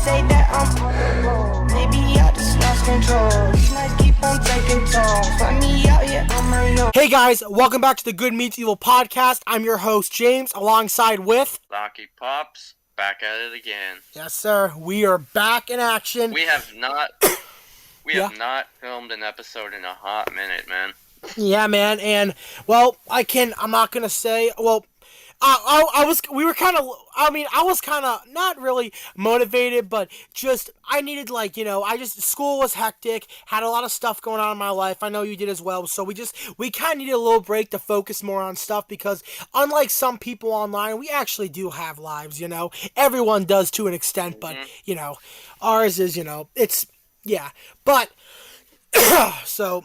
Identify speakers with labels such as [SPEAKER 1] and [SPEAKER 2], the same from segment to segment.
[SPEAKER 1] say that I'm on the road. Maybe I just lost control. These nights keep on taking toll. Find me out here on my own.
[SPEAKER 2] Hey guys, welcome back to the Good Meets Evil podcast. I'm your host, James, alongside with...
[SPEAKER 3] Lucky Pops, back at it again.
[SPEAKER 2] Yes, sir. We are back in action.
[SPEAKER 3] We have not filmed an episode in a hot minute, man.
[SPEAKER 2] Yeah, man, and, well, I'm not gonna say, well... I was kind of not really motivated, but just, I needed, school was hectic, had a lot of stuff going on in my life. I know you did as well. So we kind of needed a little break to focus more on stuff because unlike some people online, we actually do have lives, Everyone does to an extent, but, ours is, it's, yeah. But, so...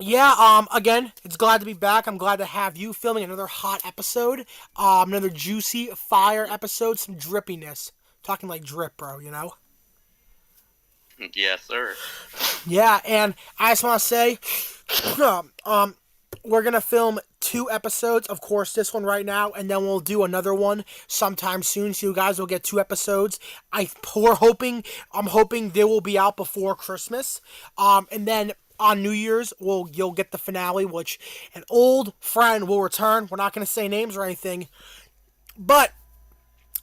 [SPEAKER 2] Yeah, again, it's glad to be back. I'm glad to have you filming another hot episode. Another juicy fire episode, some drippiness. Talking like drip, bro,
[SPEAKER 3] Yes, sir.
[SPEAKER 2] Yeah, and I just want to say, we're going to film 2 episodes. Of course, this one right now, and then we'll do another one sometime soon. So you guys will get 2 episodes. I'm hoping they will be out before Christmas. And then... on New Year's, you'll get the finale, which an old friend will return. We're not going to say names or anything. But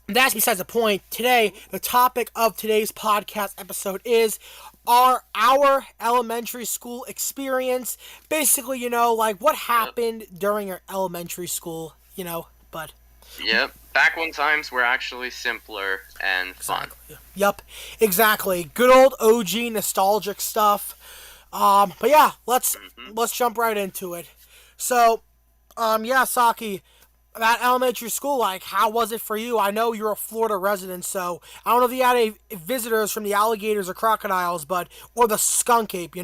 [SPEAKER 2] that's besides the point. Today, the topic of today's podcast episode is our elementary school experience. Basically, what happened during our elementary school, but...
[SPEAKER 3] Yep. Back when times were actually simpler and fun.
[SPEAKER 2] Exactly. Yep, exactly. Good old OG nostalgic stuff. But yeah, let's jump right into it. So, Saki, that elementary school, how was it for you? I know you're a Florida resident, so I don't know if you had any visitors from the alligators or crocodiles, or the skunk ape,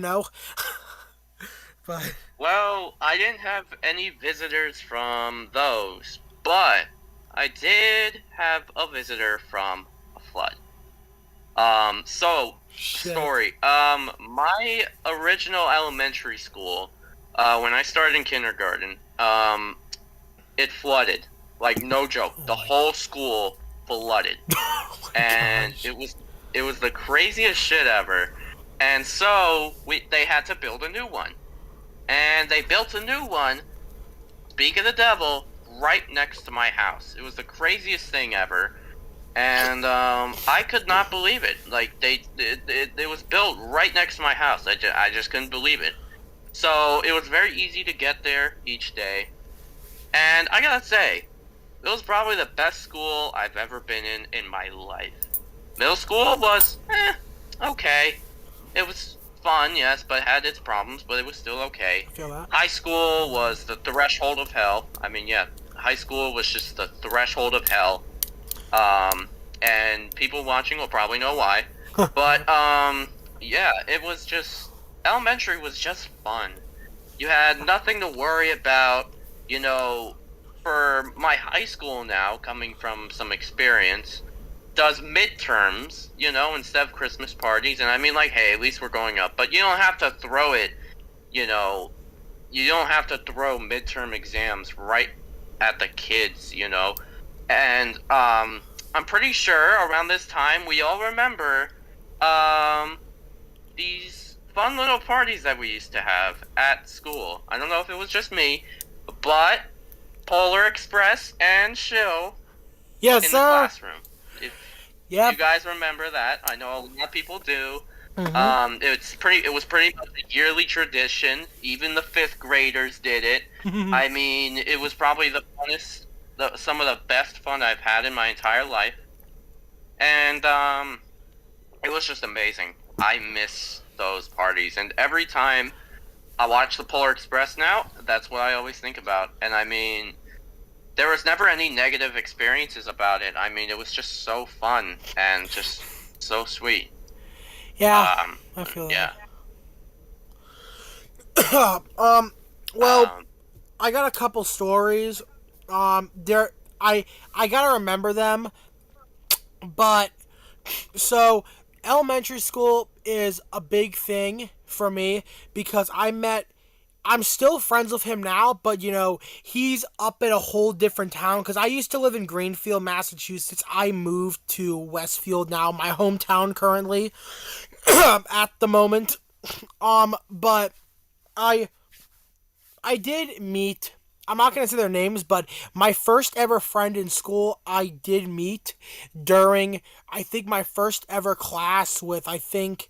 [SPEAKER 2] But...
[SPEAKER 3] Well, I didn't have any visitors from those, but I did have a visitor from a flood. Story. My original elementary school, when I started in kindergarten, it flooded. Like, no joke. The whole school flooded. And gosh. It was the craziest shit ever. And so, they had to build a new one. And they built a new one, speak of the devil, right next to my house. It was the craziest thing ever. And I could not believe it. Like, it was built right next to my house. I just couldn't believe it. So it was very easy to get there each day. And I gotta say, it was probably the best school I've ever been in my life. Middle school was, okay. It was fun, yes, but had its problems, but it was still okay.
[SPEAKER 2] I feel that.
[SPEAKER 3] High school was the threshold of hell. I mean, yeah, high school was just the threshold of hell. And people watching will probably know why. But, yeah, it was just... elementary was just fun. You had nothing to worry about, for my high school now, coming from some experience, does midterms, instead of Christmas parties. And I mean, hey, at least we're going up. But you don't have to throw it, you don't have to throw midterm exams right at the kids, And, I'm pretty sure around this time we all remember, these fun little parties that we used to have at school. I don't know if it was just me, but Polar Express and Shill
[SPEAKER 2] yes,
[SPEAKER 3] in
[SPEAKER 2] sir.
[SPEAKER 3] the classroom. If
[SPEAKER 2] yep.
[SPEAKER 3] you guys remember that, I know a lot of people do.
[SPEAKER 2] Mm-hmm.
[SPEAKER 3] It was pretty much a yearly tradition. Even the 5th graders did it. I mean, it was probably the funnest, some of the best fun I've had in my entire life. And, it was just amazing. I miss those parties. And every time I watch the Polar Express now, that's what I always think about. And I mean, there was never any negative experiences about it. I mean, it was just so fun and just so sweet.
[SPEAKER 2] Yeah, I feel
[SPEAKER 3] yeah.
[SPEAKER 2] that. I got a couple stories. I gotta remember them. But, so, elementary school is a big thing for me because I met I'm still friends with him now, but he's up in a whole different town because I used to live in Greenfield, Massachusetts. I moved to Westfield now, my hometown currently at the moment. But I I did meet. I'm not gonna say their names, but my first ever friend in school, I did meet during, I think, my first ever class with, I think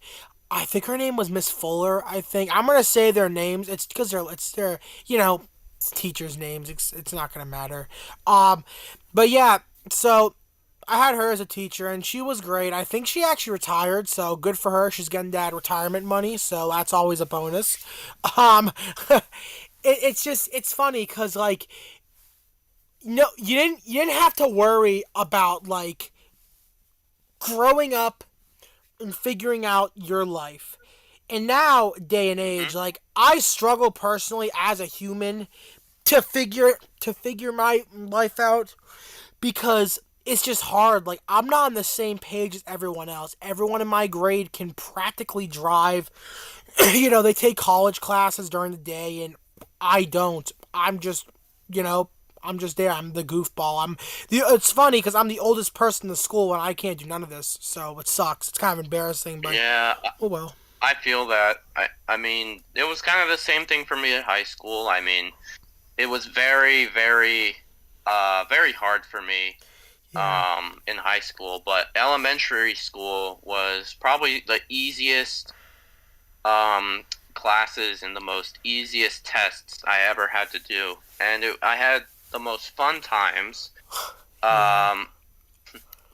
[SPEAKER 2] her name was Miss Fuller. I think I'm gonna say their names. It's because it's their it's teachers' names. It's not gonna matter. Um, but yeah, so I had her as a teacher, and she was great. I think she actually retired, so good for her. She's getting that retirement money, so that's always a bonus. Um, it's funny because like no, you didn't have to worry about like growing up and figuring out your life. And now, day and age,
[SPEAKER 3] Hmm.
[SPEAKER 2] like I struggle personally as a human to figure my life out because it's just hard. Like I'm not on the same page as everyone else. Everyone in my grade can practically drive. They take college classes during the day, and I don't. You know, I'm just there. I'm the goofball. It's funny because I'm the oldest person in the school, and I can't do none of this. So it sucks. It's kind of embarrassing, but
[SPEAKER 3] Yeah,
[SPEAKER 2] oh well.
[SPEAKER 3] I feel that. I mean, it was kind of the same thing for me in high school. I mean, it was very, very, very hard for me
[SPEAKER 2] Yeah.
[SPEAKER 3] in high school, but elementary school was probably the easiest um, classes and the most easiest tests I ever had to do, and I had the most fun times.
[SPEAKER 2] Yeah.
[SPEAKER 3] Um,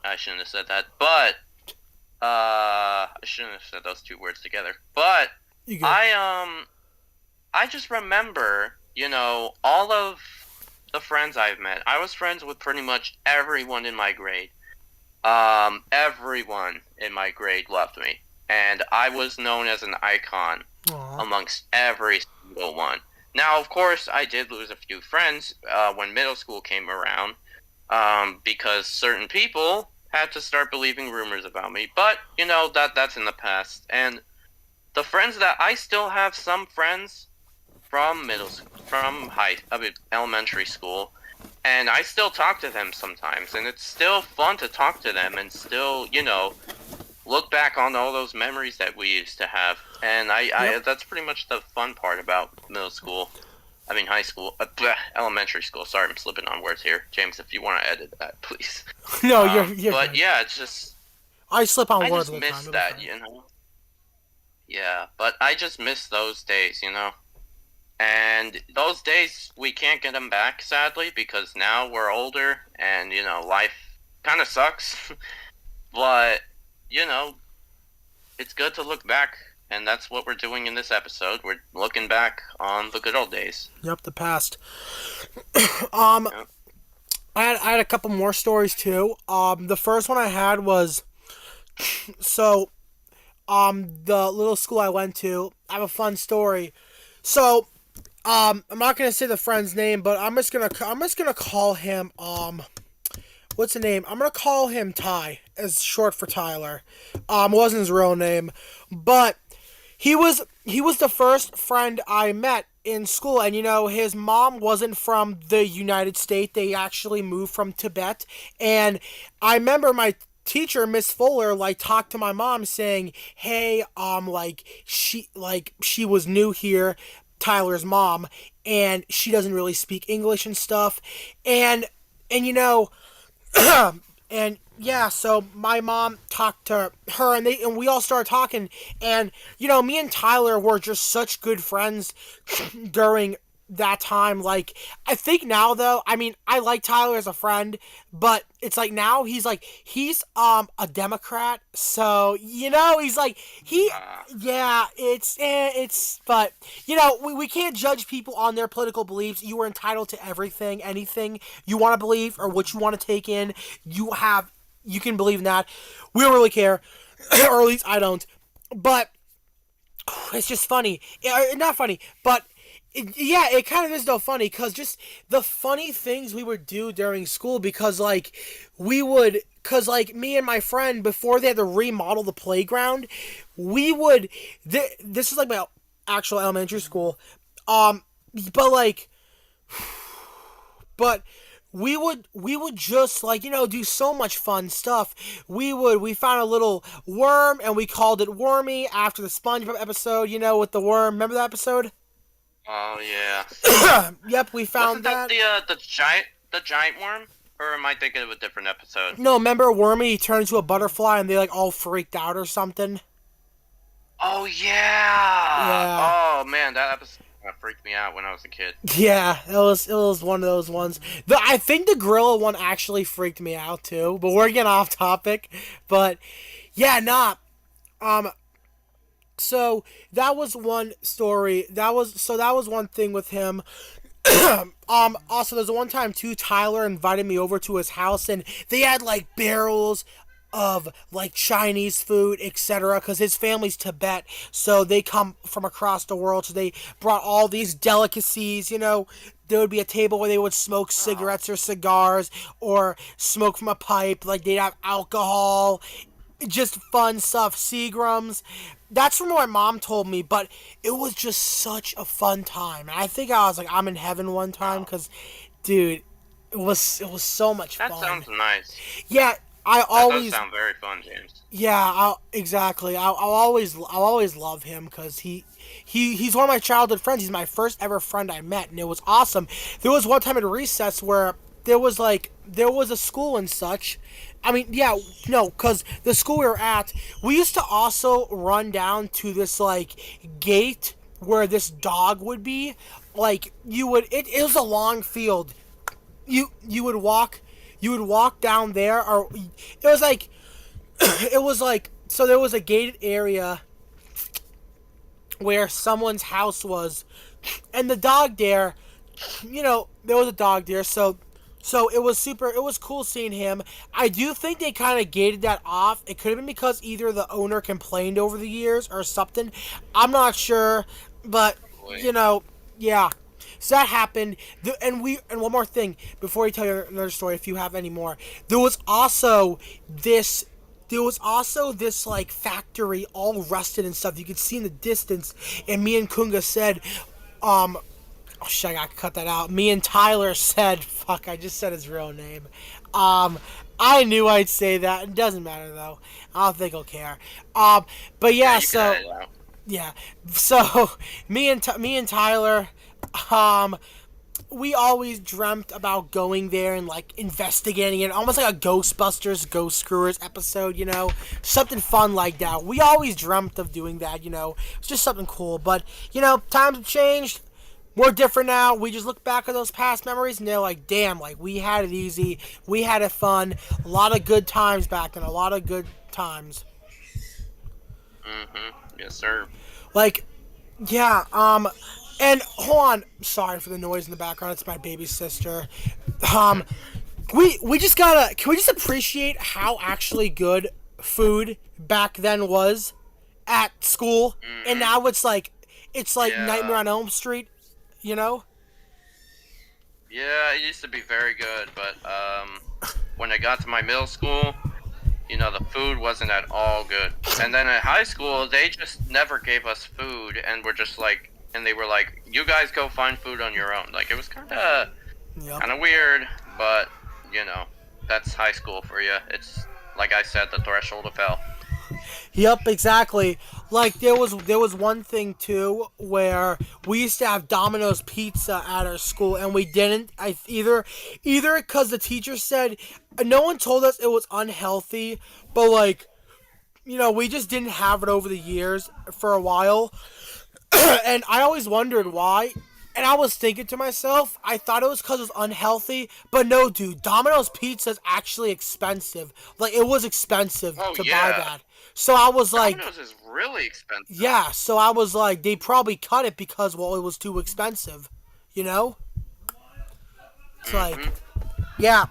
[SPEAKER 3] I shouldn't have said that, but I shouldn't have said those two words together. But
[SPEAKER 2] You good?
[SPEAKER 3] I just remember, all of the friends I've met. I was friends with pretty much everyone in my grade. Everyone in my grade loved me, and I was known as an icon
[SPEAKER 2] Aw.
[SPEAKER 3] amongst every single one. Now, of course, I did lose a few friends when middle school came around, because certain people had to start believing rumors about me. But that's in the past. And the friends that I still have, some friends from elementary school, and I still talk to them sometimes, and it's still fun to talk to them and still, look back on all those memories that we used to have. And I
[SPEAKER 2] Yep.
[SPEAKER 3] that's pretty much the fun part about middle school. I mean, high school, elementary school. Sorry, I'm slipping on words here, James. If you want to edit that, please.
[SPEAKER 2] No, you're
[SPEAKER 3] But
[SPEAKER 2] good.
[SPEAKER 3] yeah, it's just
[SPEAKER 2] I slip on
[SPEAKER 3] I
[SPEAKER 2] words
[SPEAKER 3] just
[SPEAKER 2] all the
[SPEAKER 3] miss
[SPEAKER 2] time. It'll be
[SPEAKER 3] that,
[SPEAKER 2] fine.
[SPEAKER 3] Yeah, but I just miss those days. And those days we can't get them back, sadly, because now we're older and life kind of sucks. But you know, it's good to look back, and that's what we're doing in this episode. We're looking back on the good old days.
[SPEAKER 2] Yep, the past. Um,
[SPEAKER 3] Yeah.
[SPEAKER 2] I had a couple more stories too. The first one I had was so the little school I went to. I have a fun story. So I'm not gonna say the friend's name, but I'm just gonna call him what's the name? I'm gonna call him Ty, as short for Tyler. Wasn't his real name, but he was the first friend I met in school, and his mom wasn't from the United States. They actually moved from Tibet, and I remember my teacher, Miss Fuller, like talked to my mom saying, "Hey, she was new here." Tyler's mom, and she doesn't really speak English and stuff, and and and yeah, so my mom talked to her, and we all started talking, and me and Tyler were just such good friends during that time. Like, I think now though, I mean, I like Tyler as a friend, but it's like now he's a Democrat, so he's like he
[SPEAKER 3] Uh,
[SPEAKER 2] yeah, but we can't judge people on their political beliefs. You are entitled to everything, anything you want to believe or what you want to take in. You can believe in that. We don't really care, or at least I don't. But it's just funny. Not funny, but yeah, it kind of is though funny because just the funny things we would do during school because like because like me and my friend before they had to remodel the playground, we would this is like my actual elementary school. Um, but like, but we would just like do so much fun stuff. We found a little worm and we called it Wormy after the SpongeBob episode. With the worm. Remember that episode?
[SPEAKER 3] Oh yeah.
[SPEAKER 2] Yep, we found
[SPEAKER 3] Wasn't that
[SPEAKER 2] that.
[SPEAKER 3] the giant worm? Or am I thinking of a different episode?
[SPEAKER 2] No, remember Wormy? He turned into a butterfly and they like all freaked out or something.
[SPEAKER 3] Oh yeah.
[SPEAKER 2] Yeah.
[SPEAKER 3] Oh man, that episode freaked me out when I was a kid.
[SPEAKER 2] Yeah, it was one of those ones. I think the gorilla one actually freaked me out too, but we're getting off topic. But yeah, nah. Um, so that was one story. That was one thing with him. Also, there's one time too. Tyler invited me over to his house, and they had like barrels of like Chinese food, etc. Because his family's Tibet, so they come from across the world. So they brought all these delicacies. There would be a table where they would smoke cigarettes or cigars, or smoke from a pipe. Like they'd have alcohol, just fun stuff, Seagrams. That's from what my mom told me, but it was just such a fun time. And I think I was like, I'm in heaven one time because, dude, it was so much
[SPEAKER 3] That
[SPEAKER 2] fun.
[SPEAKER 3] sounds nice.
[SPEAKER 2] Yeah, I
[SPEAKER 3] That does
[SPEAKER 2] always
[SPEAKER 3] sound very fun, James.
[SPEAKER 2] yeah, exactly. I'll always love him because he's one of my childhood friends. He's my first ever friend I met, and it was awesome. There was one time at recess where there was a school and such. I mean, yeah, no, because the school we were at, we used to also run down to this like gate where this dog would be. Like it was a long field. You would walk down there, or it was like so there was a gated area where someone's house was, and the dog there, there was a dog there, so it was cool seeing him. I do think they kind of gated that off. It could have been because either the owner complained over the years or something. I'm not sure, but
[SPEAKER 3] Boy.
[SPEAKER 2] yeah. So that happened. And one more thing before I tell you another story, if you have any more. There was also this like factory all rusted and stuff. You could see in the distance. And me and Kunga said, oh shit, I gotta cut that out. Me and Tyler said, fuck, I just said his real name. I knew I'd say that. It doesn't matter though. I don't think he'll care. But yeah,
[SPEAKER 3] You can
[SPEAKER 2] so
[SPEAKER 3] edit it out.
[SPEAKER 2] yeah, so me and Tyler, we always dreamt about going there and like investigating it, almost like a Ghostbusters Ghost Screwers episode, something fun like that. We always dreamt of doing that, it's just something cool. But times have changed. We're different now. We just look back at those past memories and they're like, damn, like we had it easy, we had it fun, a lot of good times back then, a lot of good times.
[SPEAKER 3] Yes, sir.
[SPEAKER 2] Like, yeah, and hold on, sorry for the noise in the background. It's my baby sister. We just gotta. Can we just appreciate how actually good food back then was at school, and now it's like
[SPEAKER 3] Yeah.
[SPEAKER 2] Nightmare on Elm Street, you know?
[SPEAKER 3] Yeah, it used to be very good, but when I got to my middle school, the food wasn't at all good. And then at high school, they just never gave us food, and they were like, you guys go find food on your own. Like, it was kind of
[SPEAKER 2] Yep.
[SPEAKER 3] weird, but that's high school for you. It's like I said, the threshold of hell.
[SPEAKER 2] Yep, exactly. Like there was one thing too where we used to have Domino's pizza at our school and we didn't. Either because the teacher said no one told us it was unhealthy, but we just didn't have it over the years for a while, and I always wondered why. And I was thinking to myself, I thought it was because it was unhealthy, but no, dude. Domino's pizza is actually expensive. Like it was expensive
[SPEAKER 3] Oh,
[SPEAKER 2] to buy
[SPEAKER 3] yeah.
[SPEAKER 2] that. So I was like,
[SPEAKER 3] Domino's is really expensive.
[SPEAKER 2] yeah. So I was like, they probably cut it because it was too expensive. It's like, yeah.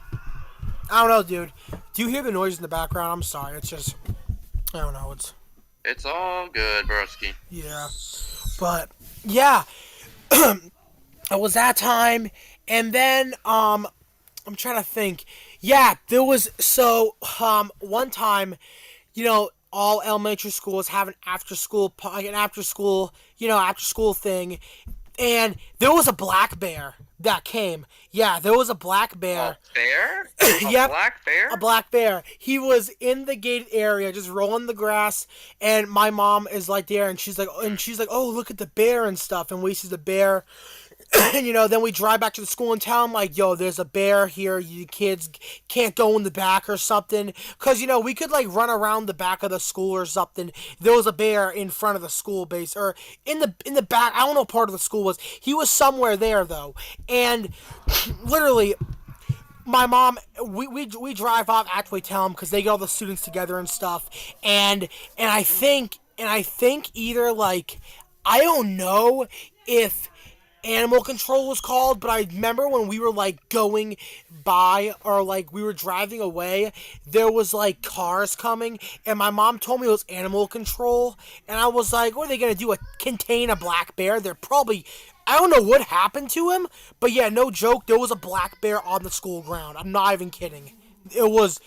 [SPEAKER 2] I don't know, dude. Do you hear the noise in the background? I'm sorry. It's just, I don't know.
[SPEAKER 3] It's all good, broski.
[SPEAKER 2] Yeah. But yeah. It was that time, and then I'm trying to think. Yeah, there was one time, all elementary schools have an after school thing, and there was a black bear that came. Yeah, there was a black
[SPEAKER 3] A
[SPEAKER 2] bear.
[SPEAKER 3] bear? A
[SPEAKER 2] Yep,
[SPEAKER 3] black bear?
[SPEAKER 2] a black bear. He was in the gated area, just rolling the grass, and my mom is like there, and she's like, oh, look at the bear and stuff, and we see the bear. And then we drive back to the school and tell them like, yo, there's a bear here. You kids can't go in the back or something, cause we could like run around the back of the school or something. There was a bear in front of the school base or in the back. I don't know what part of the school was. He was somewhere there though, and literally. My mom, we drive off after we tell them because they get all the students together and stuff, and I think either like I don't know if animal control was called, but I remember when we were like going by or like we were driving away, there was like cars coming, and my mom told me it was animal control, and I was like, what are they gonna do? Contain a black bear? They're probably. I don't know what happened to him, but yeah, no joke, there was a black bear on the school ground. I'm not even kidding. It was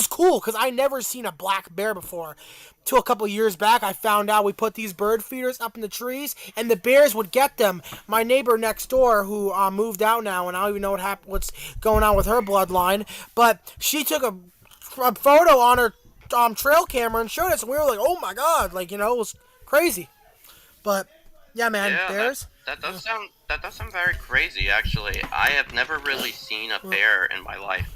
[SPEAKER 2] cool because I never seen a black bear before. Till a couple years back, I found out we put these bird feeders up in the trees, and the bears would get them. My neighbor next door, who moved out now, and I don't even know what's going on with her bloodline, but she took a photo on her trail camera and showed us, and we were like, oh my god, like it was crazy. But yeah, man,
[SPEAKER 3] Yeah,
[SPEAKER 2] bears.
[SPEAKER 3] that does sound very crazy. Actually, I have never really seen a bear in my life.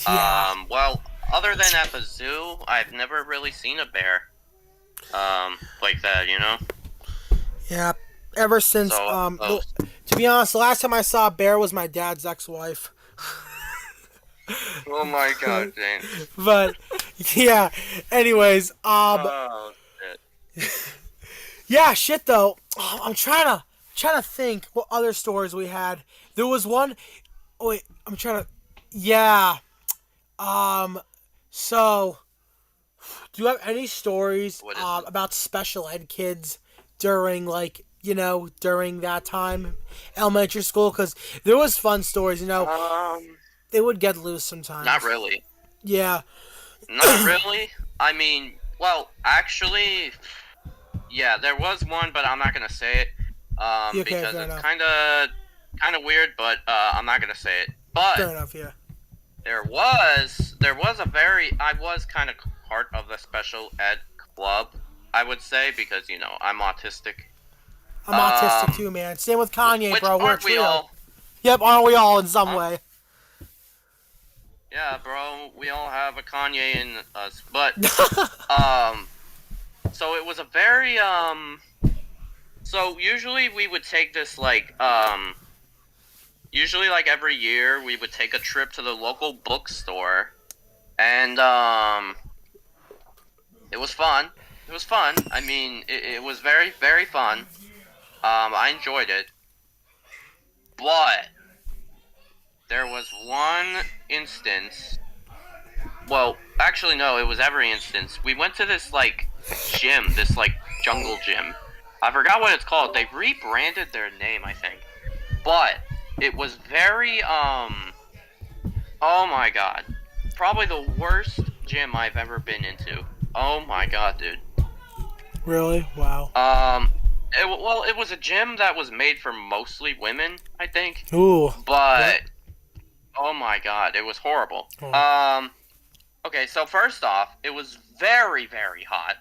[SPEAKER 2] Yeah.
[SPEAKER 3] Well, other than at the zoo, I've never really seen a bear. Like that,
[SPEAKER 2] Yeah. Ever since
[SPEAKER 3] So,
[SPEAKER 2] to be honest, the last time I saw a bear was my dad's ex-wife.
[SPEAKER 3] oh my god, James.
[SPEAKER 2] But yeah. Anyways,
[SPEAKER 3] Oh shit.
[SPEAKER 2] yeah, shit though. I'm trying to think what other stories we had. There was one. Oh wait, I'm trying to. Yeah. So, do you have any stories
[SPEAKER 3] What is it?
[SPEAKER 2] about special ed kids during during that time, elementary school? Because there was fun stories. They would get loose sometimes.
[SPEAKER 3] Not really.
[SPEAKER 2] Yeah.
[SPEAKER 3] Not really. I mean, well, actually, yeah, there was one, but I'm not gonna say it.
[SPEAKER 2] Okay,
[SPEAKER 3] Because
[SPEAKER 2] fair
[SPEAKER 3] it's
[SPEAKER 2] enough.
[SPEAKER 3] kind of weird, but I'm not gonna say it. But
[SPEAKER 2] Fair enough. Yeah.
[SPEAKER 3] there was I was kind of part of the special ed club, I would say, because I'm autistic.
[SPEAKER 2] I'm autistic too, man. Same with Kanye,
[SPEAKER 3] Which
[SPEAKER 2] bro. We're a
[SPEAKER 3] aren't we
[SPEAKER 2] trio.
[SPEAKER 3] all?
[SPEAKER 2] Yep, aren't we all in some way?
[SPEAKER 3] Yeah, bro, we all have a Kanye in us, but so it was a very so usually we would take this usually like every year we would take a trip to the local bookstore, and it was fun. It was fun. I mean, it was very, very fun. I enjoyed it, but there was one instance. Well, actually, no, it was every instance. We went to this gym, this jungle gym. I forgot what it's called. They rebranded their name, I think. But it was very oh my god. Probably the worst gym I've ever been into. Oh my god, dude.
[SPEAKER 2] Really? Wow.
[SPEAKER 3] It was a gym that was made for mostly women, I think.
[SPEAKER 2] Ooh.
[SPEAKER 3] But oh my god, it was horrible.
[SPEAKER 2] Oh.
[SPEAKER 3] Okay, so first off, it was very, very hot.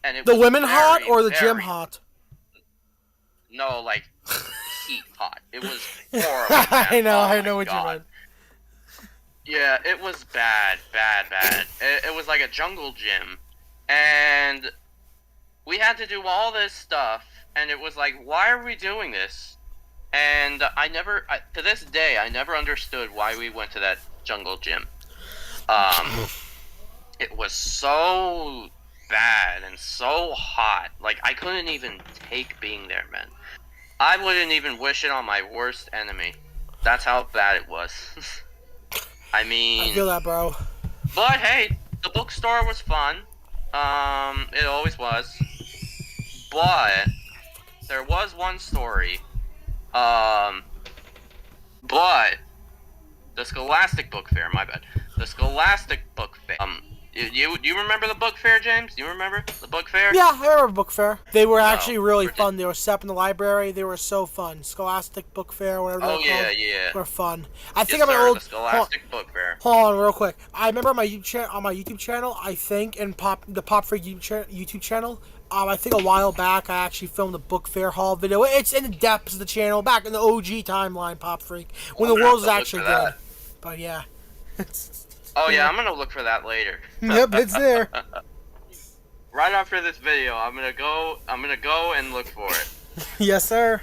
[SPEAKER 3] And it
[SPEAKER 2] The
[SPEAKER 3] was
[SPEAKER 2] women
[SPEAKER 3] very,
[SPEAKER 2] hot or the gym
[SPEAKER 3] very-
[SPEAKER 2] hot?
[SPEAKER 3] No, heat hot. It was horrible. Man.
[SPEAKER 2] I
[SPEAKER 3] Oh
[SPEAKER 2] know
[SPEAKER 3] my
[SPEAKER 2] what
[SPEAKER 3] God.
[SPEAKER 2] you meant.
[SPEAKER 3] Yeah, it was bad. It was like a jungle gym, and we had to do all this stuff, and it was like, why are we doing this? And to this day, I never understood why we went to that jungle gym. It was so bad and so hot. Like, I couldn't even take being there, man. I wouldn't even wish it on my worst enemy. That's how bad it was. I mean,
[SPEAKER 2] I feel that, bro.
[SPEAKER 3] but hey, the bookstore was fun. It always was. But there was one story. But the Scholastic Book Fair, my bad. The Scholastic Book Fair. You remember the book fair, James? You remember the book fair?
[SPEAKER 2] Yeah, I remember book fair. They were actually really
[SPEAKER 3] Or
[SPEAKER 2] fun. They were set up in the library. They were so fun. Scholastic Book Fair, whatever
[SPEAKER 3] Oh
[SPEAKER 2] they're
[SPEAKER 3] yeah,
[SPEAKER 2] called,
[SPEAKER 3] yeah.
[SPEAKER 2] were fun. I think
[SPEAKER 3] Yes,
[SPEAKER 2] on my
[SPEAKER 3] sir.
[SPEAKER 2] old
[SPEAKER 3] The Scholastic Book Fair.
[SPEAKER 2] hold on real quick. I remember on my YouTube channel. I think in the Pop Freak YouTube channel. I think a while back I actually filmed a book fair haul video. It's in the depths of the channel, back in the OG timeline, Pop Freak, when
[SPEAKER 3] I'm
[SPEAKER 2] the
[SPEAKER 3] gonna
[SPEAKER 2] world
[SPEAKER 3] have
[SPEAKER 2] was
[SPEAKER 3] to look
[SPEAKER 2] actually
[SPEAKER 3] for
[SPEAKER 2] good.
[SPEAKER 3] that.
[SPEAKER 2] But yeah.
[SPEAKER 3] Oh yeah, I'm gonna look for that later.
[SPEAKER 2] Yep, it's there.
[SPEAKER 3] Right after this video, I'm gonna go and look for it.
[SPEAKER 2] Yes, sir.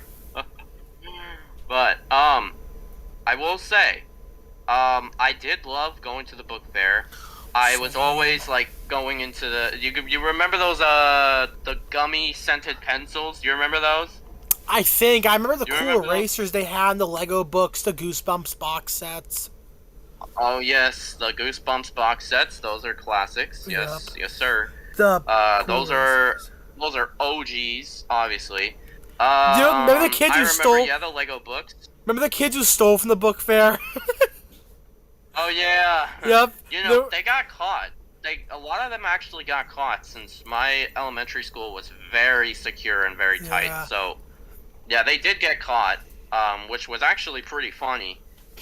[SPEAKER 3] But I will say, I did love going to the book fair. I was always like going into the. You remember those the gummy scented pencils? You remember those?
[SPEAKER 2] I remember the
[SPEAKER 3] You
[SPEAKER 2] cool
[SPEAKER 3] remember those?
[SPEAKER 2] erasers they had in the Lego books, the Goosebumps box sets.
[SPEAKER 3] Oh yes, the Goosebumps box sets. Those are classics. Yes,
[SPEAKER 2] Yep.
[SPEAKER 3] yes, sir.
[SPEAKER 2] The
[SPEAKER 3] Those are OGs, obviously.
[SPEAKER 2] Dude, remember the kids
[SPEAKER 3] I
[SPEAKER 2] who
[SPEAKER 3] remember,
[SPEAKER 2] stole?
[SPEAKER 3] yeah, the Lego books.
[SPEAKER 2] Remember the kids who stole from the book fair?
[SPEAKER 3] Oh yeah.
[SPEAKER 2] Yep.
[SPEAKER 3] You know, they got caught. A lot of them actually got caught since my elementary school was very secure and very tight.
[SPEAKER 2] Yeah.
[SPEAKER 3] So, yeah, they did get caught, which was actually pretty funny.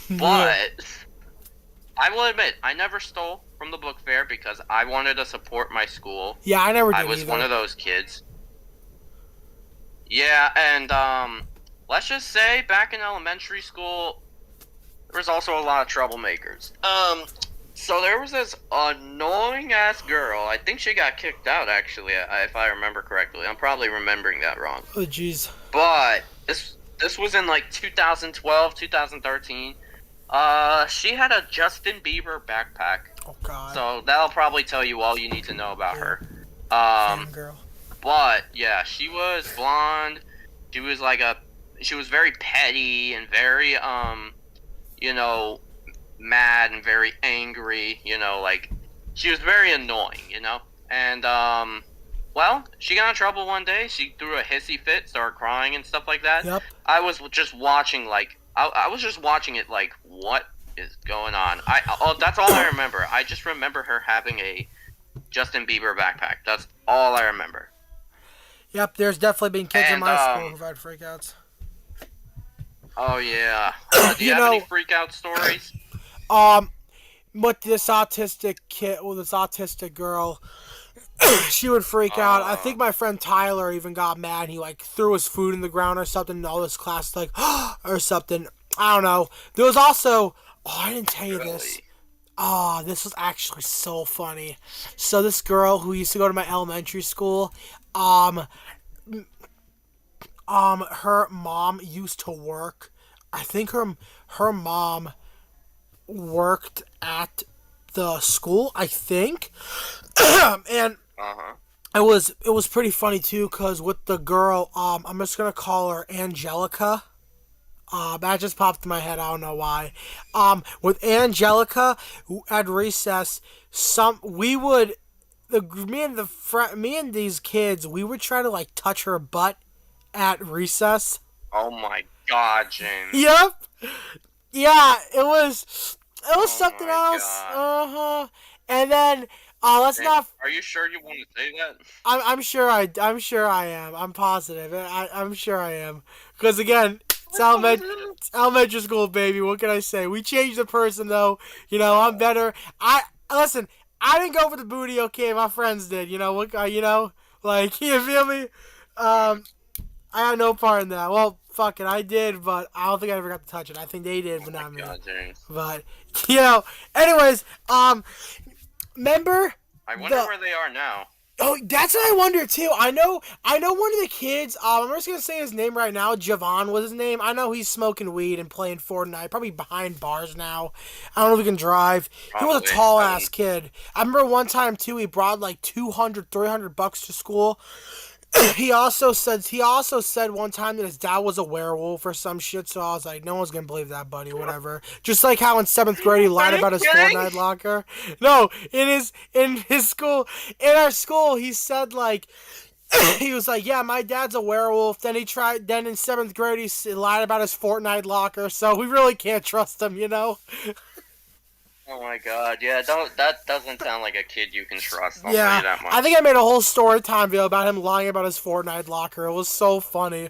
[SPEAKER 2] Yeah.
[SPEAKER 3] But I will admit, I never stole from the book fair because I wanted to support my school.
[SPEAKER 2] Yeah, I never did
[SPEAKER 3] I was
[SPEAKER 2] either.
[SPEAKER 3] one of those kids. Yeah, and let's just say back in elementary school, there was also a lot of troublemakers. So there was this annoying ass girl. I think she got kicked out actually, if I remember correctly. I'm probably remembering that wrong.
[SPEAKER 2] Oh jeez.
[SPEAKER 3] But this was in like 2012, 2013. She had a Justin Bieber backpack.
[SPEAKER 2] Oh god.
[SPEAKER 3] So that'll probably tell you all you need to know about her.
[SPEAKER 2] Damn girl.
[SPEAKER 3] But yeah, she was blonde. She was very petty and very you know, mad and very angry, you know, like she was very annoying, you know. And well, she got in trouble one day. She threw a hissy fit, started crying and stuff like that.
[SPEAKER 2] Yep.
[SPEAKER 3] I was just watching I was just watching it like, what is going on? That's all I remember. I just remember her having a Justin Bieber backpack. That's all I remember.
[SPEAKER 2] Yep, there's definitely been kids in
[SPEAKER 3] And,
[SPEAKER 2] my school who've had freakouts.
[SPEAKER 3] Oh yeah. Do you
[SPEAKER 2] You
[SPEAKER 3] have
[SPEAKER 2] know-
[SPEAKER 3] any freak out stories?
[SPEAKER 2] But this autistic kid, well, this autistic girl, she would freak out. I think my friend Tyler even got mad. He like threw his food in the ground or something. And all this class like, or something. I don't know. There was also, I didn't tell you this.
[SPEAKER 3] Really?
[SPEAKER 2] Oh, this was actually so funny. So this girl who used to go to my elementary school, her mom used to work. I think her mom worked at the school, I think. And
[SPEAKER 3] Uh-huh.
[SPEAKER 2] it was pretty funny too, cause with the girl, I'm just gonna call her Angelica. That just popped in my head. I don't know why. With Angelica at recess, me and these kids, we would try to like touch her butt at recess.
[SPEAKER 3] Oh my god, James.
[SPEAKER 2] Yep. Yeah, it was something
[SPEAKER 3] my
[SPEAKER 2] else.
[SPEAKER 3] God.
[SPEAKER 2] And then let's not.
[SPEAKER 3] Are you sure you want to say that?
[SPEAKER 2] I'm sure I am. I'm positive. I'm sure I am. Because again, it's elementary school, baby. What can I say? We changed the person though. You know, I'm better. Listen. I didn't go for the booty. Okay, my friends did. You know what? You know, like you feel me? I had no part in that. Well, fuck it, I did, but I don't think I ever got to touch it. I think they did, but not me.
[SPEAKER 3] God, James.
[SPEAKER 2] But you know, anyways, remember?
[SPEAKER 3] I wonder where they are now.
[SPEAKER 2] Oh, that's what I wonder too. I know one of the kids, I'm just gonna say his name right now, Javon was his name. I know he's smoking weed and playing Fortnite, probably behind bars now. I don't know if he can drive. He was a
[SPEAKER 3] Probably.
[SPEAKER 2] tall ass kid. I remember one time too, he brought like $200-$300 to school. He also said one time that his dad was a werewolf or some shit, so I was like, no one's gonna believe that, buddy, whatever. Just like how in 7th grade he lied about his Fortnite locker. No, in his school, in our school, he said like, he was like, yeah, my dad's a werewolf. Then in 7th grade, he lied about his Fortnite locker, so we really can't trust him, you know?
[SPEAKER 3] Oh my god, yeah, don't that doesn't sound like a kid you can trust, I'll tell
[SPEAKER 2] Yeah,
[SPEAKER 3] you that
[SPEAKER 2] I
[SPEAKER 3] much.
[SPEAKER 2] think I made a whole story time video about him lying about his Fortnite locker. It was so funny.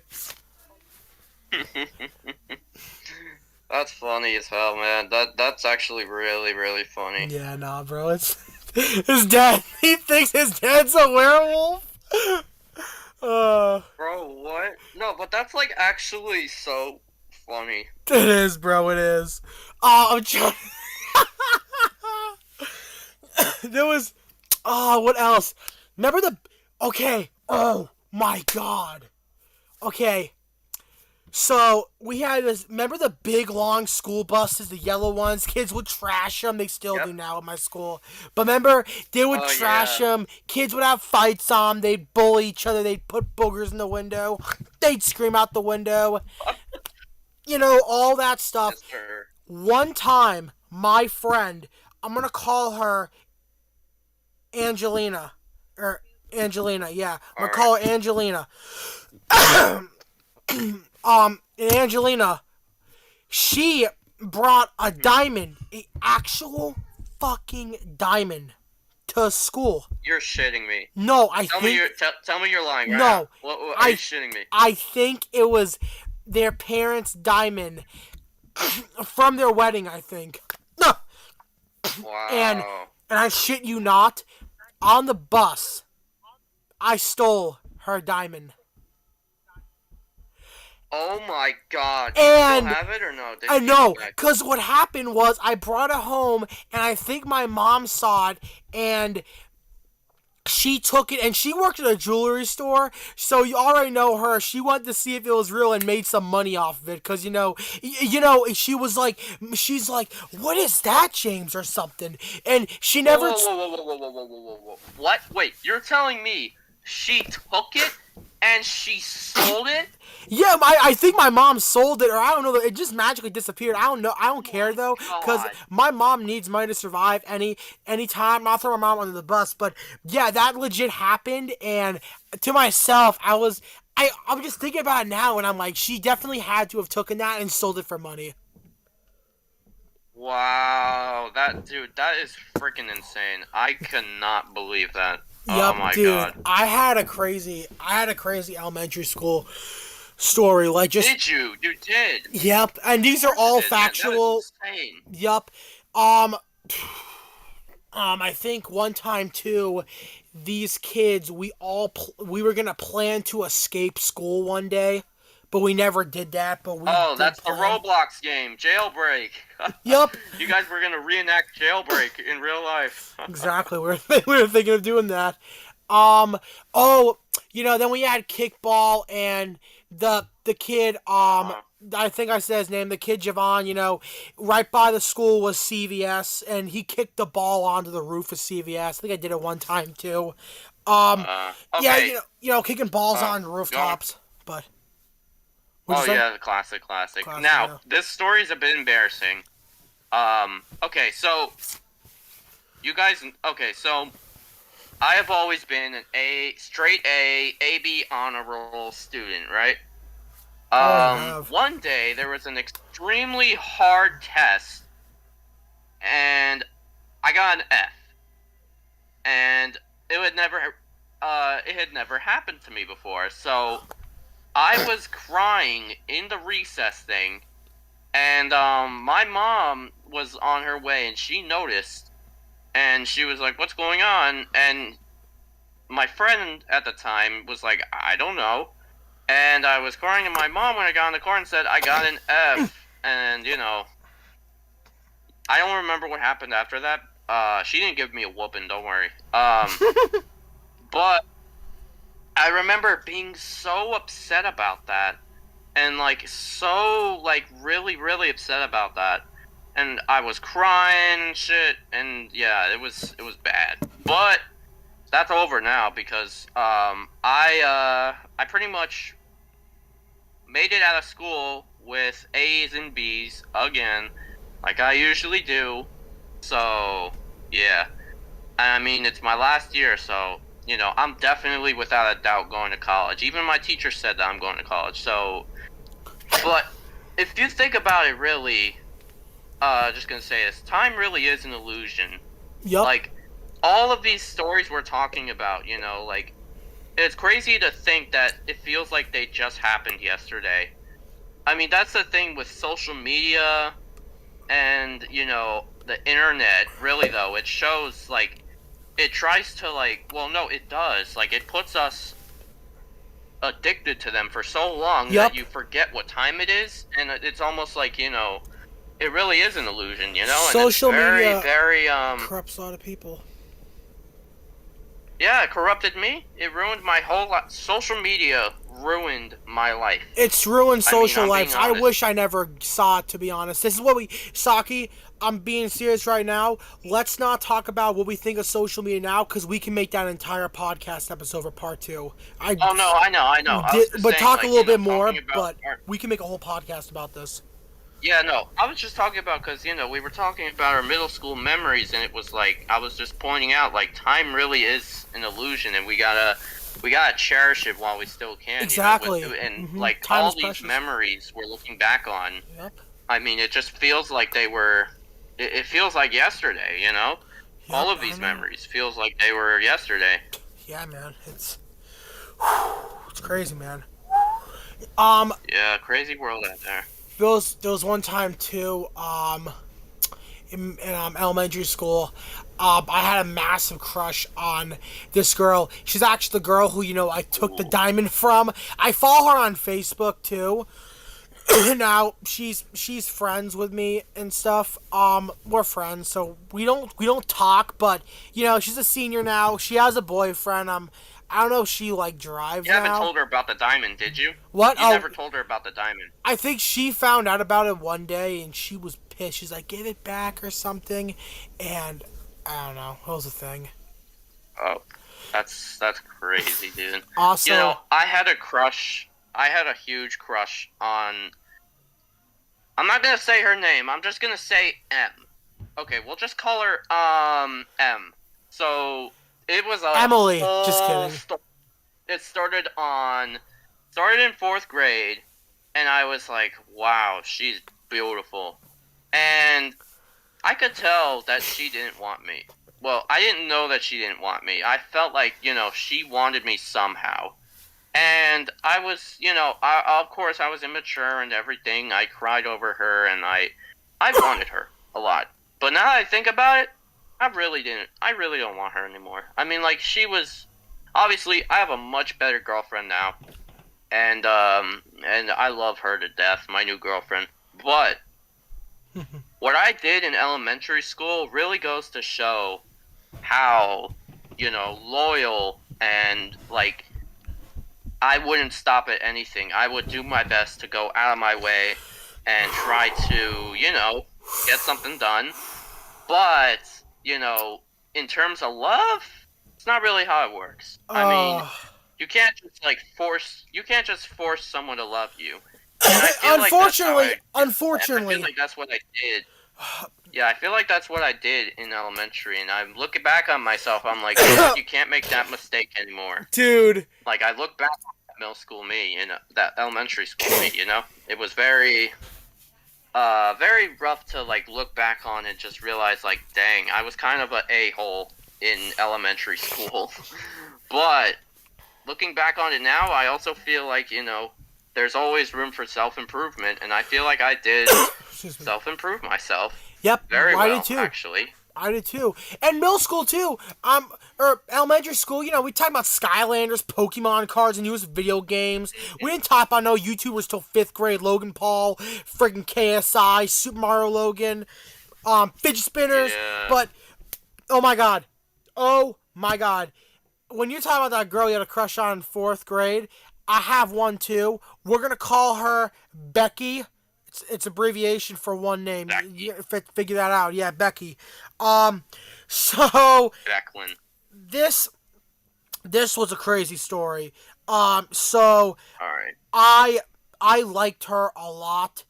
[SPEAKER 3] That's funny as hell, man. That's actually really, really funny.
[SPEAKER 2] Yeah, nah, bro. It's his dad. He thinks his dad's a werewolf. Uh,
[SPEAKER 3] Bro, what? No, but that's like actually so funny.
[SPEAKER 2] it is, bro. It is. I'm trying. There was. What else? Remember the. Okay. Oh my god. Okay. So we had this. Remember the big long school buses, the yellow ones? Kids would trash them. They still do
[SPEAKER 3] Yep.
[SPEAKER 2] now at my school. But remember, they would
[SPEAKER 3] Oh
[SPEAKER 2] trash
[SPEAKER 3] yeah.
[SPEAKER 2] them. Kids would have fights on 'em. They'd bully each other. They'd put boogers in the window. They'd scream out the window. You know, all that stuff.
[SPEAKER 3] Yes, sir.
[SPEAKER 2] One time, my friend, I'm gonna call her Angelina, or Angelina. Yeah, I'm gonna call her Angelina. And Angelina, she brought a diamond, a actual fucking diamond, to school.
[SPEAKER 3] You're shitting me.
[SPEAKER 2] No, I
[SPEAKER 3] Tell me
[SPEAKER 2] think
[SPEAKER 3] you're tell me you're lying right
[SPEAKER 2] No,
[SPEAKER 3] now. What are you shitting me?
[SPEAKER 2] I think it was their parents' diamond from their wedding. I think. No,
[SPEAKER 3] Wow.
[SPEAKER 2] and I shit you not, on the bus, I stole her diamond.
[SPEAKER 3] Oh my god. Do you
[SPEAKER 2] And
[SPEAKER 3] still have it or no? Did
[SPEAKER 2] I
[SPEAKER 3] you give
[SPEAKER 2] know,
[SPEAKER 3] it back?
[SPEAKER 2] because what happened was I brought it home, and I think my mom saw it, and she took it, and she worked at a jewelry store, so you already know her. She wanted to see if it was real and made some money off of it, because she was like, she's like, what is that, James, or something, and she
[SPEAKER 3] Whoa,
[SPEAKER 2] never.
[SPEAKER 3] whoa, whoa, whoa, whoa, whoa, whoa, whoa, whoa, whoa. What? Wait, you're telling me she took it and she sold it?
[SPEAKER 2] Yeah, I think my mom sold it, or I don't know. It just magically disappeared. I don't know. I don't care though, because
[SPEAKER 3] God.
[SPEAKER 2] my mom needs money to survive any time. Not throw my mom under the bus, but yeah, that legit happened. And to myself, I'm just thinking about it now, and I'm like, she definitely had to have taken that and sold it for money.
[SPEAKER 3] Wow, that is freaking insane. I cannot believe that. Oh
[SPEAKER 2] Yup,
[SPEAKER 3] my
[SPEAKER 2] dude.
[SPEAKER 3] god.
[SPEAKER 2] I had a crazy elementary school story. Like just.
[SPEAKER 3] Did you? You did.
[SPEAKER 2] Yep, and these are all
[SPEAKER 3] That is
[SPEAKER 2] factual.
[SPEAKER 3] insane.
[SPEAKER 2] Yup. I think one time too, these kids, we were gonna plan to escape school one day, but we never did that. But we.
[SPEAKER 3] Oh,
[SPEAKER 2] did
[SPEAKER 3] that's the
[SPEAKER 2] plan.
[SPEAKER 3] Roblox game, Jailbreak.
[SPEAKER 2] Yup.
[SPEAKER 3] You guys were gonna reenact Jailbreak in real life.
[SPEAKER 2] Exactly. We were thinking of doing that. Oh, then we had kickball, and the kid. I think I said his name. The kid Javon. Right by the school was CVS, and he kicked the ball onto the roof of CVS. I think I did it one time too.
[SPEAKER 3] Okay.
[SPEAKER 2] Yeah, kicking balls on
[SPEAKER 3] you
[SPEAKER 2] rooftops. But.
[SPEAKER 3] Oh
[SPEAKER 2] What'd you say?
[SPEAKER 3] yeah, the classic.
[SPEAKER 2] Classic,
[SPEAKER 3] Now,
[SPEAKER 2] yeah.
[SPEAKER 3] this story is a bit embarrassing. Okay, so you guys. Okay, so I have always been an straight A, AB honor roll student, right?
[SPEAKER 2] have.
[SPEAKER 3] One day there was an extremely hard test, and I got an F, and it had never happened to me before. So I was crying in the recess thing, and my mom was on her way, and she noticed, and she was like, "What's going on?" And my friend at the time was like, "I don't know." And I was crying, and my mom, when I got in the car, and said, "I got an F." And, I don't remember what happened after that. She didn't give me a whooping, don't worry. But I remember being so upset about that. And, really, really upset about that. And I was crying and shit. And, yeah, it was bad. But that's over now because, I pretty much made it out of school with A's and B's again, like I usually do. So, yeah. I mean, it's my last year, so, I'm definitely without a doubt going to college. Even my teacher said that I'm going to college, so. But, if you think about it really, just gonna say this. Time really is an illusion.
[SPEAKER 2] Yep.
[SPEAKER 3] Like, all of these stories we're talking about, like, it's crazy to think that it feels like they just happened yesterday. I mean, that's the thing with social media and, the internet, really, though. It shows, like, it tries to, like, well, no, it does. Like, it puts us addicted to them for so long
[SPEAKER 2] Yep.
[SPEAKER 3] that you forget what time it is, and it's almost like, it really is an illusion, and
[SPEAKER 2] Social
[SPEAKER 3] it's very,
[SPEAKER 2] media
[SPEAKER 3] very,
[SPEAKER 2] corrupts a lot of people.
[SPEAKER 3] yeah, it corrupted me. It ruined my whole life. Social media ruined my life.
[SPEAKER 2] It's ruined social
[SPEAKER 3] I'm being
[SPEAKER 2] lives. I
[SPEAKER 3] honest.
[SPEAKER 2] wish I never saw it, to be honest. This is what Saki, I'm being serious right now. Let's not talk about what we think of social media now, because we can make that an entire podcast episode for part 2.
[SPEAKER 3] Oh, no, I know. I was just
[SPEAKER 2] But
[SPEAKER 3] saying,
[SPEAKER 2] talk
[SPEAKER 3] like,
[SPEAKER 2] a little bit
[SPEAKER 3] talking
[SPEAKER 2] more,
[SPEAKER 3] about
[SPEAKER 2] but
[SPEAKER 3] our-
[SPEAKER 2] we can make a whole podcast about this.
[SPEAKER 3] Yeah, no, I was just talking about, because, we were talking about our middle school memories, and it was like, I was just pointing out, like, time really is an illusion, and we gotta cherish it while we still can.
[SPEAKER 2] Exactly.
[SPEAKER 3] And,
[SPEAKER 2] Mhm.
[SPEAKER 3] like,
[SPEAKER 2] Time
[SPEAKER 3] all
[SPEAKER 2] is
[SPEAKER 3] these
[SPEAKER 2] precious.
[SPEAKER 3] memories we're looking back on,
[SPEAKER 2] Yep.
[SPEAKER 3] I mean, it just feels like they were, it feels like yesterday, all of
[SPEAKER 2] I
[SPEAKER 3] these
[SPEAKER 2] know.
[SPEAKER 3] memories feels like they were yesterday.
[SPEAKER 2] Yeah, man. It's crazy, man.
[SPEAKER 3] Yeah, crazy world out there.
[SPEAKER 2] There was one time too, in elementary school, I had a massive crush on this girl. She's actually the girl who, I took the diamond from. I follow her on Facebook too. Now she's friends with me and stuff. We're friends, so we don't talk, but she's a senior now. She has a boyfriend. I don't know if she like drives
[SPEAKER 3] You haven't
[SPEAKER 2] now.
[SPEAKER 3] told her about the diamond, did you?
[SPEAKER 2] What?
[SPEAKER 3] You
[SPEAKER 2] Oh,
[SPEAKER 3] never told her about the diamond.
[SPEAKER 2] I think she found out about it one day and she was pissed. She's like, "Give it back" or something, and I don't know. What was the thing?
[SPEAKER 3] Oh, that's crazy, dude.
[SPEAKER 2] Also,
[SPEAKER 3] I had a crush. I had a huge crush on. I'm not gonna say her name. I'm just gonna say M. Okay, we'll just call her M. So it was a
[SPEAKER 2] Emily.
[SPEAKER 3] whole
[SPEAKER 2] Just kidding.
[SPEAKER 3] It started in 4th grade, and I was like, wow, she's beautiful, and I could tell that she didn't want me. Well, I didn't know that she didn't want me. I felt like, she wanted me somehow. And I was, of course, I was immature and everything. I cried over her, and I wanted her a lot. But now that I think about it, I really don't want her anymore. I mean, like, she was, obviously, I have a much better girlfriend now. And I love her to death, my new girlfriend. But what I did in elementary school really goes to show how, loyal and, like, I wouldn't stop at anything. I would do my best to go out of my way and try to, get something done. But, in terms of love, it's not really how it works. I mean, you can't just force someone to love you. And I feel like
[SPEAKER 2] unfortunately,
[SPEAKER 3] I feel like that's what I did. Yeah, I feel like that's what I did in elementary, and I'm looking back on myself, I'm like, you can't make that mistake anymore.
[SPEAKER 2] dude.
[SPEAKER 3] Like, I look back on that middle school me, that elementary school me, it was very, very rough to, like, look back on and just realize, like, dang, I was kind of an a-hole in elementary school. But, looking back on it now, I also feel like, there's always room for self-improvement, and I feel like I did self-improve myself.
[SPEAKER 2] Yep,
[SPEAKER 3] Very
[SPEAKER 2] I
[SPEAKER 3] well,
[SPEAKER 2] did too.
[SPEAKER 3] actually.
[SPEAKER 2] I did too. And middle school too. Or elementary school, we talked about Skylanders, Pokemon cards, and US video games. We didn't talk about no YouTubers till 5th grade. Logan Paul, friggin' KSI, Super Mario Logan, fidget spinners.
[SPEAKER 3] Yeah.
[SPEAKER 2] But, oh my god. When you're talking about that girl you had a crush on in 4th grade, I have one too. We're gonna call her Becky. It's abbreviation for one name.
[SPEAKER 3] Becky.
[SPEAKER 2] Figure that out. Yeah, Becky. So
[SPEAKER 3] Declan.
[SPEAKER 2] this was a crazy story. So
[SPEAKER 3] Alright.
[SPEAKER 2] I liked her a lot,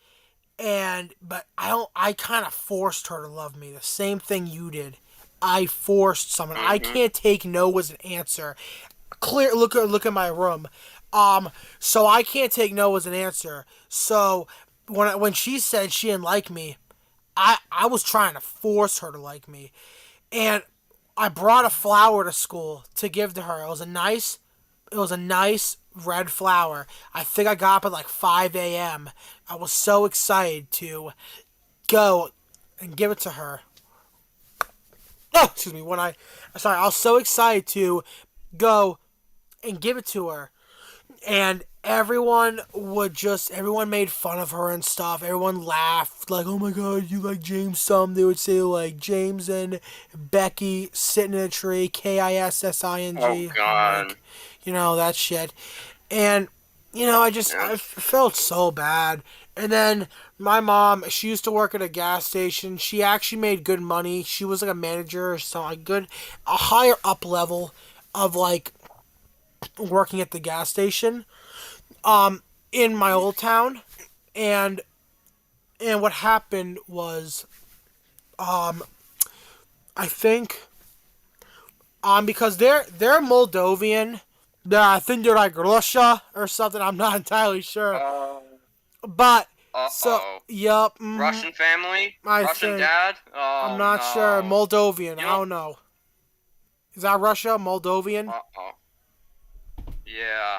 [SPEAKER 2] but I kind of forced her to love me. The same thing you did. I forced someone.
[SPEAKER 3] Mm-hmm.
[SPEAKER 2] I can't take no as an answer. Look at my room. So I can't take no as an answer. So when she said she didn't like me, I was trying to force her to like me, and I brought a flower to school to give to her. It was a nice red flower. I think I got up at like 5 a.m. I was so excited to go and give it to her. Oh, excuse me. I was so excited to go and give it to her, and everyone made fun of her and stuff. Everyone laughed like, "Oh my God, you like James some?" They would say like James and Becky sitting in a tree, Kissing.
[SPEAKER 3] Oh God.
[SPEAKER 2] Like, that shit. And
[SPEAKER 3] Yeah.
[SPEAKER 2] I felt so bad. And then my mom, she used to work at a gas station. She actually made good money. She was like a manager or something, a higher up level of like working at the gas station in my old town. And what happened was, I think, because they're Moldovan. Yeah, I think they're like Russia or something. I'm not entirely sure.
[SPEAKER 3] Uh
[SPEAKER 2] But so,
[SPEAKER 3] oh.
[SPEAKER 2] yup.
[SPEAKER 3] Russian family?
[SPEAKER 2] I
[SPEAKER 3] Russian
[SPEAKER 2] think.
[SPEAKER 3] dad?
[SPEAKER 2] I'm
[SPEAKER 3] Oh
[SPEAKER 2] not sure.
[SPEAKER 3] no.
[SPEAKER 2] Moldovan.
[SPEAKER 3] You
[SPEAKER 2] I
[SPEAKER 3] know?
[SPEAKER 2] don't know. Is that Russia? Moldovan?
[SPEAKER 3] Uh-oh. Yeah.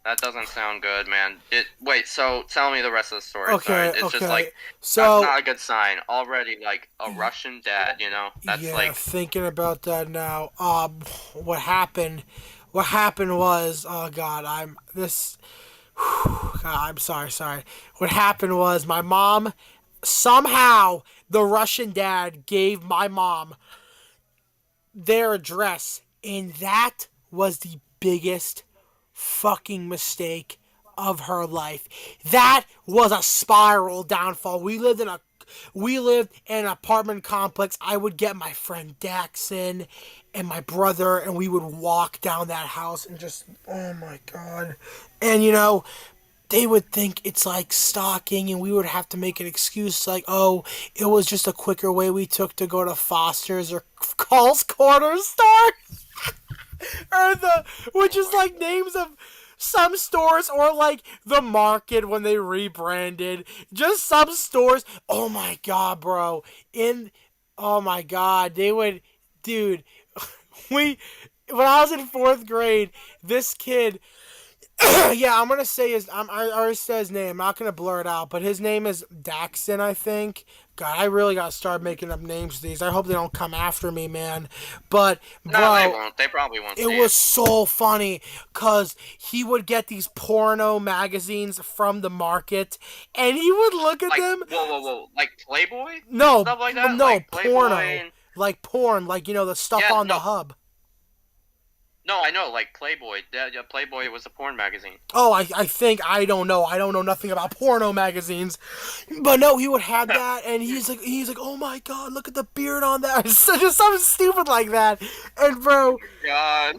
[SPEAKER 3] That doesn't sound good, man. Wait, so tell me the rest of the story. Sorry.
[SPEAKER 2] Okay.
[SPEAKER 3] It's just
[SPEAKER 2] Okay.
[SPEAKER 3] like
[SPEAKER 2] So
[SPEAKER 3] that's not a good sign. Already like a Russian dad, That's
[SPEAKER 2] yeah,
[SPEAKER 3] like
[SPEAKER 2] thinking about that now. What happened? What happened was, oh God, God, I'm sorry. What happened was my mom, somehow the Russian dad gave my mom their address, and that was the biggest fucking mistake of her life. That was a spiral downfall. We lived in an apartment complex. I would get my friend Daxon and my brother, and we would walk down that house and just, oh my God. And they would think it's like stalking, and we would have to make an excuse like, oh, it was just a quicker way we took to go to Foster's or Carl's Corner Store. Or which is like names of some stores, or like the Market when they rebranded. Just some stores. Oh my God, bro. Oh my God. They would, dude, when I was in 4th grade, this kid, yeah, I'm gonna say I already said his name. I'm not gonna blur it out, but his name is Daxon, I think. God, I really gotta start making up names for these. I hope they don't come after me, man. But
[SPEAKER 3] no, they
[SPEAKER 2] bro,
[SPEAKER 3] won't. They probably won't.
[SPEAKER 2] it was so funny because he would get these porno magazines from the Market, and he would look at
[SPEAKER 3] Like
[SPEAKER 2] them.
[SPEAKER 3] whoa, like Playboy?
[SPEAKER 2] No,
[SPEAKER 3] Stuff like that?
[SPEAKER 2] no,
[SPEAKER 3] Like Playboy
[SPEAKER 2] porno,
[SPEAKER 3] and...
[SPEAKER 2] like porn, like the stuff
[SPEAKER 3] Yeah,
[SPEAKER 2] on
[SPEAKER 3] no.
[SPEAKER 2] the hub.
[SPEAKER 3] No, I know, like Playboy. Yeah, Playboy was a porn magazine.
[SPEAKER 2] Oh, I think I don't know. I don't know nothing about porno magazines, but no, he would have that, and he's like, oh my God, look at the beard on that, just something stupid like that, and bro,
[SPEAKER 3] God.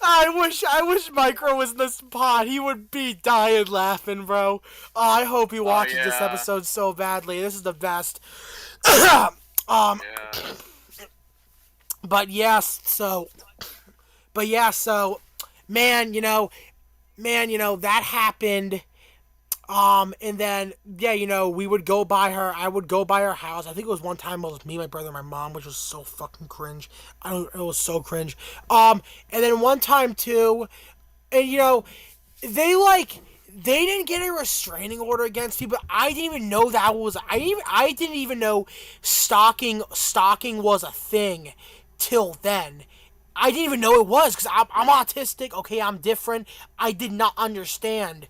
[SPEAKER 2] I wish Micro was in this pod. He would be dying laughing, bro. Oh, I hope he watches this
[SPEAKER 3] yeah.
[SPEAKER 2] episode so badly. This is the best.
[SPEAKER 3] Yeah.
[SPEAKER 2] But so, man, that happened. And then, yeah, we would go by her. I would go by her house. I think it was one time it was me, my brother, and my mom, which was so fucking cringe. It was so cringe. And then one time too, and they didn't get a restraining order against me, but I didn't even know I didn't even know stalking was a thing till then. I didn't even know it was, because I'm autistic. Okay, I'm different. I did not understand.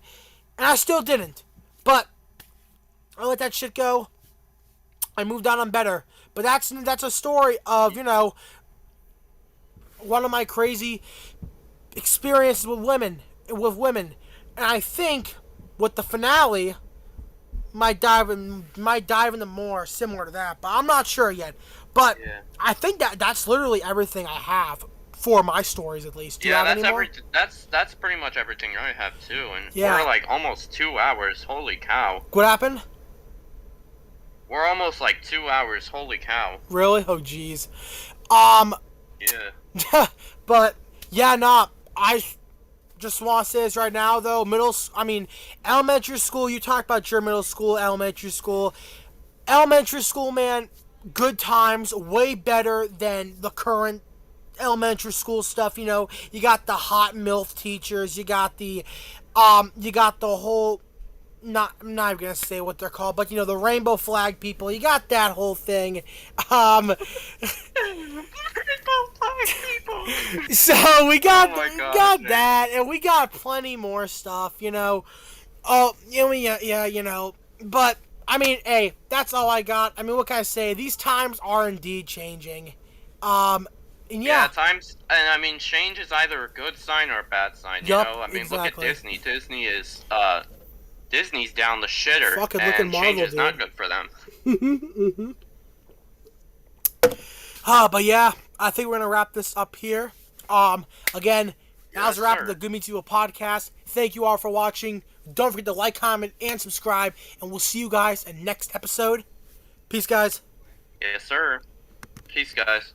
[SPEAKER 2] And I still didn't. But I let that shit go. I moved on better. But that's a story of, one of my crazy experiences with women. And I think with the finale might dive into more similar to that, but I'm not sure yet. But
[SPEAKER 3] Yeah.
[SPEAKER 2] I think that's literally everything I have for my stories, at least. Do you have
[SPEAKER 3] that's
[SPEAKER 2] any more?
[SPEAKER 3] that's pretty much everything I have too, and
[SPEAKER 2] Yeah.
[SPEAKER 3] we're like almost 2 hours. Holy cow!
[SPEAKER 2] What happened?
[SPEAKER 3] We're almost like 2 hours. Holy cow!
[SPEAKER 2] Really? Oh, jeez.
[SPEAKER 3] Yeah.
[SPEAKER 2] But yeah, nah. just want to say this right now, though. Elementary school. You talked about your middle school, elementary school. Elementary school, man, good times, way better than the current elementary school stuff. You got the hot MILF teachers. You got the whole. I'm not even gonna say what they're called, but the rainbow flag people. You got that whole thing. So we got that, and we got plenty more stuff. But hey, that's all I got. What can I say? These times are indeed changing. And
[SPEAKER 3] yeah, times, and change is either a good sign or a bad sign.
[SPEAKER 2] Exactly.
[SPEAKER 3] Look at Disney. Disney's down the shitter,
[SPEAKER 2] fucking
[SPEAKER 3] and
[SPEAKER 2] Marvel,
[SPEAKER 3] change is
[SPEAKER 2] dude.
[SPEAKER 3] not good for them.
[SPEAKER 2] But yeah, I think we're gonna wrap this up here. Again, that was a wrap of the Good Me To a podcast. Thank you all for watching. Don't forget to like, comment, and subscribe, and we'll see you guys in next episode. Peace, guys.
[SPEAKER 3] Yes, sir. Peace, guys.